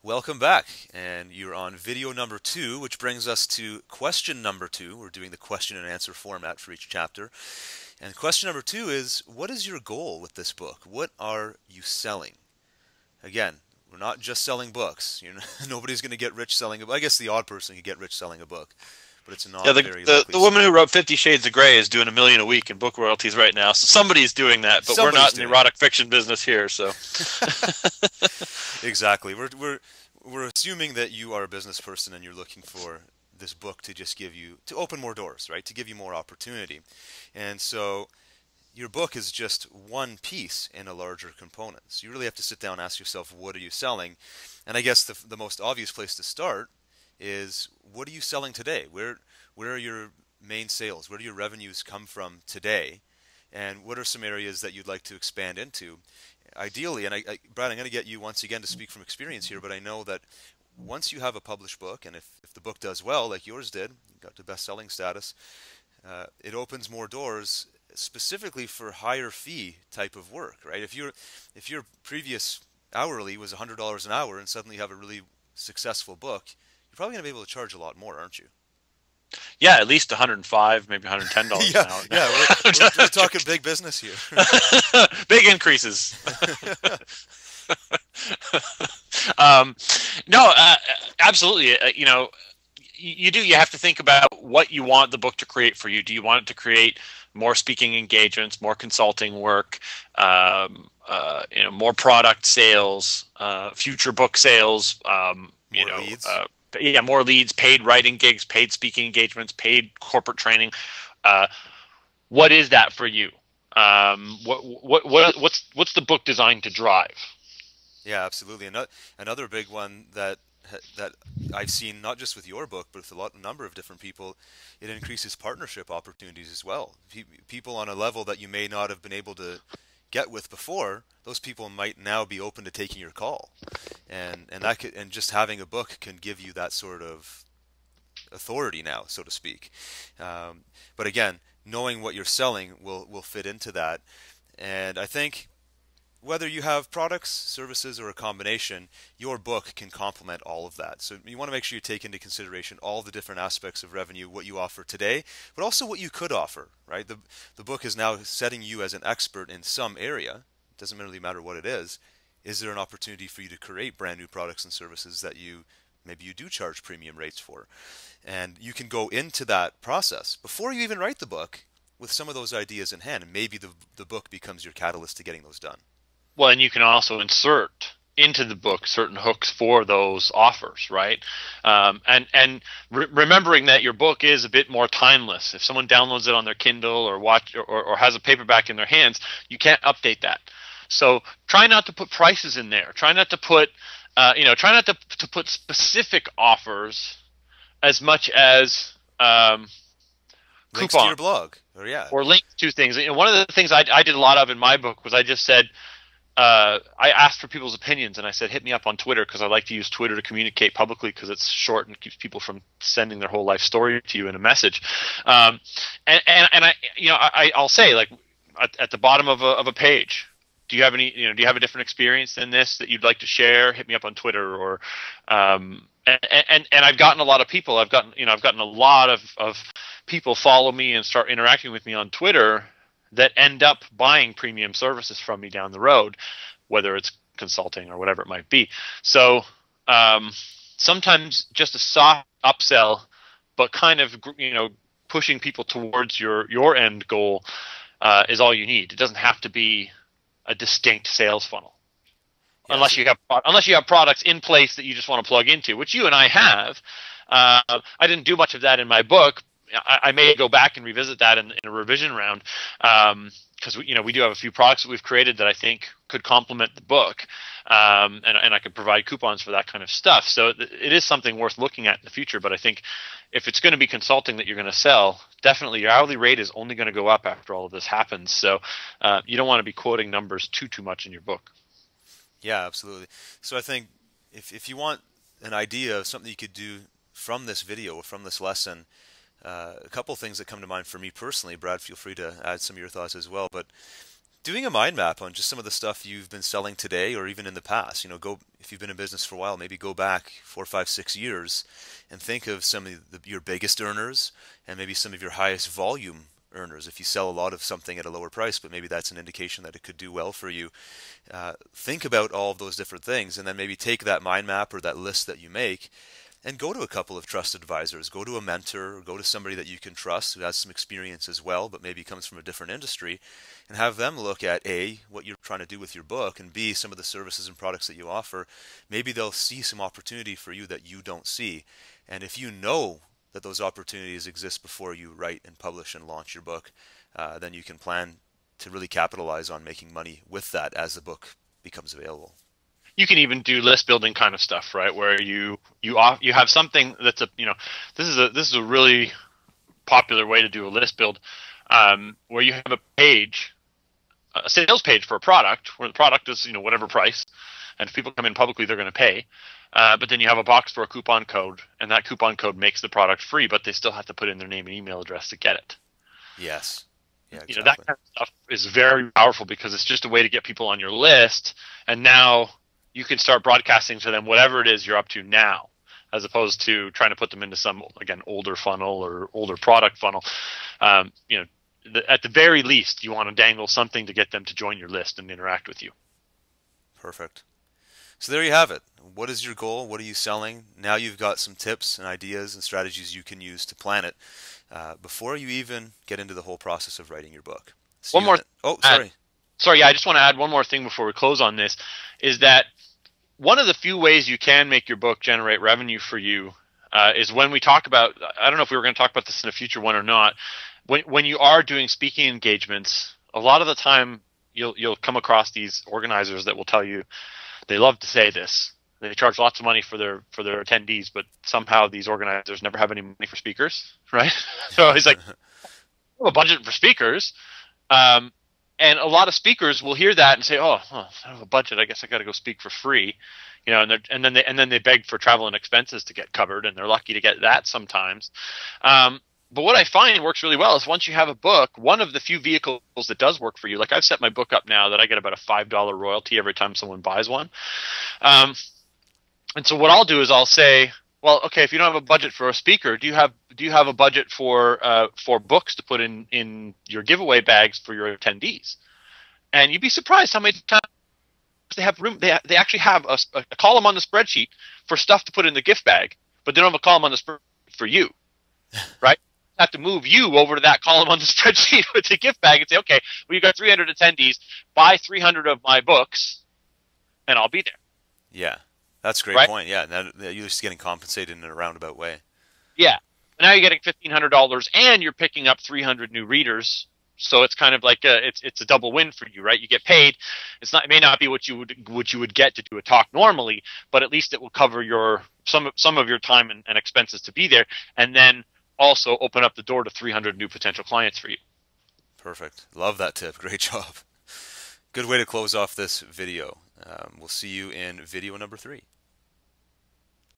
Welcome back, and you're on video number 2, which brings us to question number 2. We're doing the question and answer format for each chapter. And question number 2 is, what is your goal with this book? What are you selling? Again, we're not just selling books. Nobody's going to get rich selling a book. I guess the odd person can get rich selling a book, but it's Yeah, not the, very the likely the woman so. who wrote 50 Shades of Grey is doing $1 million a week in book royalties right now. So somebody's doing that, but we're Somebody's not in the doing it. erotic fiction business here. So Exactly. We're assuming that you are a business person and you're looking for this book to just give you, to open more doors, right? To give you more opportunity. And so your book is just one piece in a larger component. So you really have to sit down and ask yourself, what are you selling? And I guess the most obvious place to start is, what are you selling today? Where are your main sales? Where do your revenues come from today? And what are some areas that you'd like to expand into? Ideally, and Brad, I'm going to get you once again to speak from experience here, but I know that once you have a published book, and if the book does well, like yours did, got to best-selling status, it opens more doors specifically for higher fee type of work, right? If your previous hourly was $100 an hour and suddenly you have a really successful book, you're probably going to be able to charge a lot more, aren't you? yeah, at least 105, maybe $110 Yeah, an hour. yeah, we're talking big business here. Big increases. um, no, absolutely. You have to think about what you want the book to create for you. Do you want it to create more speaking engagements, more consulting work, more product sales, future book sales, More leads. yeah, more leads, paid writing gigs, paid speaking engagements, paid corporate training. Uh, what is that for you? What's the book designed to drive? Yeah, absolutely. Another big one that I've seen, not just with your book, but with a number of different people, it increases partnership opportunities as well. People on a level that you may not have been able to get with before, those people might now be open to taking your call, and just having a book can give you that sort of authority now, so to speak. But again, knowing what you're selling will fit into that, and I think, whether you have products, services, or a combination, your book can complement all of that. So you want to make sure you take into consideration all the different aspects of revenue, what you offer today, but also what you could offer, right? The book is now setting you as an expert in some area. It doesn't really matter what it is. Is there an opportunity for you to create brand new products and services that maybe you do charge premium rates for? And you can go into that process before you even write the book with some of those ideas in hand, and maybe the book becomes your catalyst to getting those done. Well, and you can also insert into the book certain hooks for those offers, right? Remembering that your book is a bit more timeless. If someone downloads it on their Kindle or or has a paperback in their hands, you can't update that. So try not to put prices in there. Try not to put, try not to put specific offers as much as Links to coupons your blog, or yeah. or links to things. One of the things I did a lot of in my book was I just said, I asked for people's opinions, and I said, hit me up on Twitter, because I like to use Twitter to communicate publicly, because it's short and keeps people from sending their whole life story to you in a message. I'll say, like, at the bottom of a page, do you have a different experience than this that you'd like to share? Hit me up on Twitter, or and I've gotten a lot of people. I've gotten a lot of people follow me and start interacting with me on Twitter that end up buying premium services from me down the road, whether it's consulting or whatever it might be. So sometimes just a soft upsell, but kind of pushing people towards your end goal is all you need. It doesn't have to be a distinct sales funnel, Yes. unless you have products in place that you just want to plug into, which you and I have. I didn't do much of that in my book. I may go back and revisit that in a revision round, because we do have a few products that we've created that I think could complement the book, and I could provide coupons for that kind of stuff. So it is something worth looking at in the future. But I think if it's going to be consulting that you're going to sell, definitely your hourly rate is only going to go up after all of this happens. So you don't want to be quoting numbers too much in your book. Yeah, absolutely. So I think if you want an idea of something you could do from this video or from this lesson, a couple things that come to mind for me personally. Brad, feel free to add some of your thoughts as well. But Doing a mind map on just some of the stuff you've been selling today or even in the past. Go if you've been in business for a while, maybe go back 4, 5, 6 years and think of some of your biggest earners and maybe some of your highest volume earners. If you sell a lot of something at a lower price, but maybe that's an indication that it could do well for you. Think about all of those different things and then maybe take that mind map or that list that you make and go to a couple of trusted advisors, go to a mentor, or go to somebody that you can trust who has some experience as well, but maybe comes from a different industry, and have them look at A, what you're trying to do with your book, and B, some of the services and products that you offer. Maybe they'll see some opportunity for you that you don't see. And if you know that those opportunities exist before you write and publish and launch your book, then you can plan to really capitalize on making money with that as the book becomes available. You can even do list building kind of stuff, right? Where you have something that's this is a really popular way to do a list build, where you have a page, a sales page for a product where the product is whatever price, and if people come in publicly, they're going to pay. But then you have a box for a coupon code, and that coupon code makes the product free, but they still have to put in their name and email address to get it. Yes. Yeah, exactly. That kind of stuff is very powerful because it's just a way to get people on your list, and now you can start broadcasting to them whatever it is you're up to now, as opposed to trying to put them into some, again, older funnel or older product funnel. At the very least, you want to dangle something to get them to join your list and interact with you. Perfect. So there you have it. What is your goal? What are you selling? Now you've got some tips and ideas and strategies you can use to plan it before you even get into the whole process of writing your book. One more. Oh, sorry. Sorry, yeah, I just want to add one more thing before we close on this, is that one of the few ways you can make your book generate revenue for you is when we talk about, I don't know if we were going to talk about this in a future one or not, when you are doing speaking engagements, a lot of the time you'll come across these organizers that will tell you they love to say this. They charge lots of money for their attendees, but somehow these organizers never have any money for speakers, right? So it's like, we have a budget for speakers. And a lot of speakers will hear that and say, "Oh, I have a budget. I guess I got to go speak for free," and then they beg for travel and expenses to get covered, and they're lucky to get that sometimes. But what I find works really well is once you have a book, one of the few vehicles that does work for you. Like I've set my book up now that I get about a $5 royalty every time someone buys one. And so what I'll do is I'll say, well, okay, if you don't have a budget for a speaker, do you have a budget for books to put in your giveaway bags for your attendees? And you'd be surprised how many times they have room. They actually have a column on the spreadsheet for stuff to put in the gift bag, but they don't have a column on the spreadsheet for you, right? You have to move you over to that column on the spreadsheet with the gift bag and say, okay, well, you got 300 attendees, buy 300 of my books, and I'll be there. Yeah. That's a great right? point. Yeah, now you're just getting compensated in a roundabout way. Yeah. Now you're getting $1,500, and you're picking up 300 new readers. So it's kind of like it's a double win for you, right? You get paid. It may not be what you would get to do a talk normally, but at least it will cover some of your time and expenses to be there, and then also open up the door to 300 new potential clients for you. Perfect. Love that tip. Great job. Good way to close off this video. We'll see you in video number 3.